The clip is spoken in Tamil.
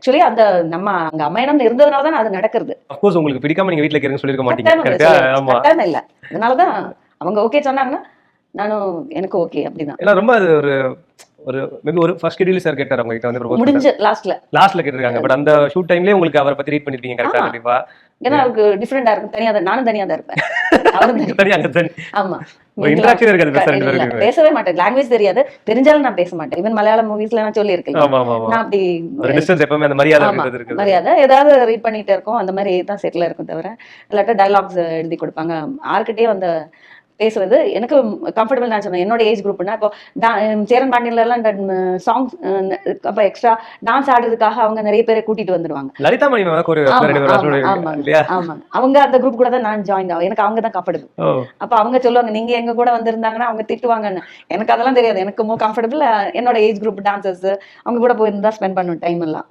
ஆக்சுவலி அந்த நம்ம அங்க அம்மையிடம் இருந்ததுனால தான் அது நடக்கிறது. அப்கோர்ஸ் உங்களுக்கு பிடிக்காம நீங்க வீட்ல கேக்குறேன்னு சொல்லிருக்க மாட்டீங்க. ஆமா, கட்டாயம் இல்ல. அதனாலதான் அவங்க ஓகே சொன்னாங்கன்னா நானும் எனக்கு ஓகே அப்படிதான். ஏன்னா ரொம்ப அது ஒரு ஒரு மேபி ஒரு ஃபர்ஸ்ட் ஷெட்யூல் சார் கேட்டார் அவங்க கிட்ட வந்து ப்ரோபோஸ் முடிஞ்சு லாஸ்ட்ல கேட்டிருக்காங்க. பட் அந்த ஷூட் டைம்லயே உங்களுக்கு அவரை பத்தி ரீட் பண்ணிருப்பீங்க கரெக்ட்டா? கண்டிப்பா. ஏன்னா அவருக்கு டிஃபரெண்டா இருக்கும். தனியா தான், நானும் தனியா தான் இருப்பேன். அவரும் தனியா தனி. ஆமா. ஒரு இன்டராக்ஷன் இருக்காது பெருசா ரெண்டு பேருக்கு. பேசவே மாட்டேன். லாங்குவேஜ் தெரியாது. தெரிஞ்சாலும் நான் பேச மாட்டேன். ஈவன் மலையாள மூவிஸ்ல நான் சொல்லி இருக்கேன். ஆமா ஆமா. நான் அப்படி ஒரு டிஸ்டன்ஸ் எப்பவுமே அந்த மரியாதை அப்படின்றது இருக்கு. மரியாதை ஏதாவது ரீட் பண்ணிட்டே இருக்கோம். அந்த மாதிரி தான் செட்டில் இருக்கும் தவிர இல்லாட்டா டயலாக்ஸ் எழுதி கொடுப்பாங்க. யாருக்கிட்டே அந்த பேசுவது எனக்கு கம்ஃபர்டபுள். நான் சொன்னேன் என்னோட ஏஜ் குரூப்னா இப்போ சேரன் பாண்டியன்ல எல்லாம் இந்த சாங்ஸ் அப்ப எக்ஸ்ட்ரா டான்ஸ் ஆடுறதுக்காக அவங்க நிறைய பேரை கூட்டிட்டு வந்துருவாங்க. லலிதா மணி ஒரு ஆமா, அவங்க அந்த குரூப் கூட தான் நான் ஜாயின் ஆகும். எனக்கு அவங்க தான் கம்ஃபர்டபுள். அப்ப அவங்க சொல்லுவாங்க நீங்க எங்க கூட வந்திருந்தாங்கன்னா அவங்க திட்டுவாங்கன்னு. எனக்கு அதெல்லாம் தெரியாது. எனக்கு மோர் கம்ஃபர்டபுள் என்னோட ஏஜ் குரூப் டான்சர்ஸ் அவங்க கூட போயிருந்தா ஸ்பெண்ட் பண்ணுவேன் டைம் எல்லாம்.